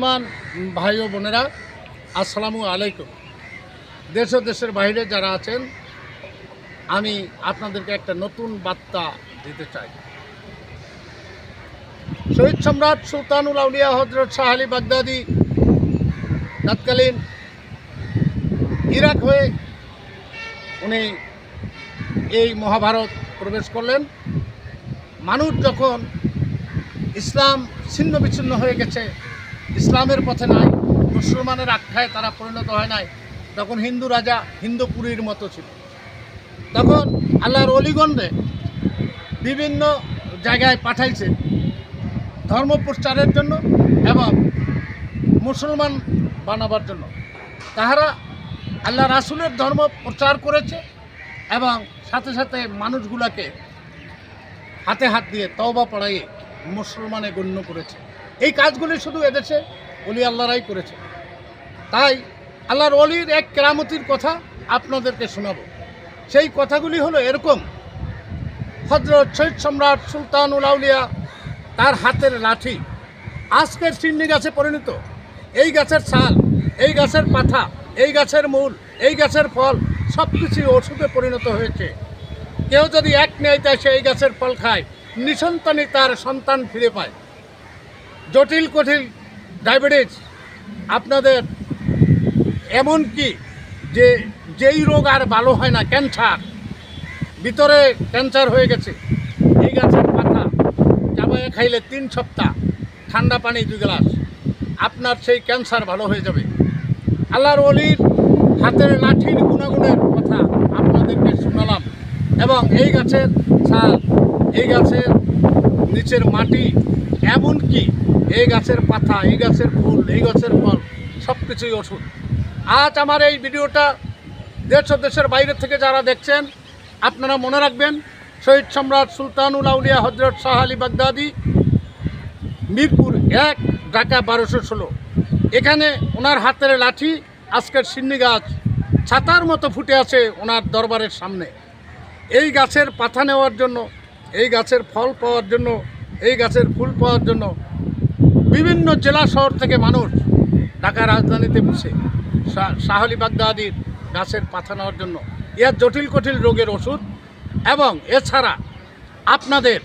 মুসলমান ভাই ও বোনেরা, আসসালামু আলাইকুম। দেশ ও দেশের বাইরে যারা আছেন, আমি আপনাদেরকে একটা নতুন বার্তা দিতে চাই। শহীদ সম্রাট সুলতানুল আউলিয়া হযরত শাহ আলী বাগদাদী তৎকালীন ইরাক হয়ে উনি এই মহাভারত প্রবেশ করলেন। মানুষ যখন ইসলাম ছিন্ন বিচ্ছিন্ন হয়ে গেছে, ইসলামের পথে নাই, মুসলমানের আখ্যায় তারা পরিণত হয় নাই, তখন হিন্দু রাজা হিন্দুপুরীর মতো ছিল। তখন আল্লাহর অলিগণে বিভিন্ন জায়গায় পাঠাইছে ধর্ম প্রচারের জন্য এবং মুসলমান বানাবার জন্য। তাহারা আল্লাহ রাসূলের ধর্ম প্রচার করেছে এবং সাথে সাথে মানুষগুলাকে হাতে হাত দিয়ে তওবা পড়াইয়ে মুসলমানে গণ্য করেছে। এই কাজগুলি শুধু এদেশে অলি আল্লাহরাই করেছে। তাই আল্লাহর অলির এক কেরামতির কথা আপনাদেরকে শোনাব। সেই কথাগুলি হলো এরকম: হযরত শহীদ সম্রাট সুলতানুল আউলিয়া তার হাতের লাঠি আজকের চিন্নি গাছে পরিণত। এই গাছের ছাল, এই গাছের পাতা, এই গাছের মূল, এই গাছের ফল সব কিছুই ওষুধে পরিণত হয়েছে। কেউ যদি এক নেয়তে সে এই গাছের ফল খায়, নিঃসন্তানই তার সন্তান ফিরে পায়। জটিল কঠিন ডায়াবেটিস, আপনাদের এমনকি যেই রোগ আর ভালো হয় না, ক্যান্সার, ভিতরে ক্যান্সার হয়ে গেছে, এই গাছের পাতা চাবায়ে খাইলে 3 সপ্তাহ, ঠান্ডা পানি 2 গ্লাস, আপনার সেই ক্যান্সার ভালো হয়ে যাবে। আল্লাহর ওলির হাতের লাঠির গুণাগুণের কথা আপনাদেরকে শোনালাম এবং এই গাছের ছাল, এই গাছের নিচের মাটি, এমনকি এই গাছের পাতা, এই গাছের ফুল, এই গাছের ফল সব কিছুই ওষুধ। আজ আমার এই ভিডিওটা দেশ ও দেশের বাইরে থেকে যারা দেখছেন, আপনারা মনে রাখবেন, শহীদ সম্রাট সুলতানুল আউলিয়া হযরত শাহ আলী বাগদাদী, মিরপুর 1, ঢাকা 1216। এখানে ওনার হাতের লাঠি আজকের সিন্নি গাছ ছাতার মতো ফুটে আছে ওনার দরবারের সামনে। এই গাছের পাতা নেওয়ার জন্য, এই গাছের ফল পাওয়ার জন্য, এই গাছের ফুল পাওয়ার জন্য বিভিন্ন জেলা শহর থেকে মানুষ ঢাকা রাজধানীতে বসে শাহ আলী বাগদাদীর গাছের পাতা নেওয়ার জন্য। এর জটিল কঠিন রোগের ওষুধ এবং এছাড়া আপনাদের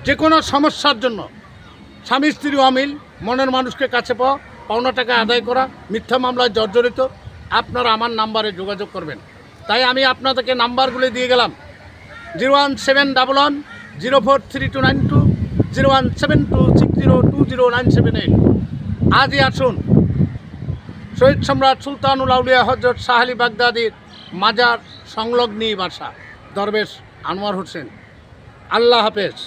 যে কোনো সমস্যার জন্য, স্বামী স্ত্রী অমিল, মনের মানুষকে কাছে পাওয়া, পাওনা টাকা আদায় করা, মিথ্যা মামলায় জর্জরিত, আপনারা আমার নাম্বারে যোগাযোগ করবেন। তাই আমি আপনাদেরকে নাম্বারগুলি দিয়ে গেলাম: 01711 043292, 01726020978। আজই আসুন শহীদ সম্রাট সুলতানুল আউলিয়া হযরত শাহ আলী বাগদাদীর মাজার সংলগ্নই বাসা, দরবেশ আনোয়ার হোসেন। আল্লাহ হাফেজ।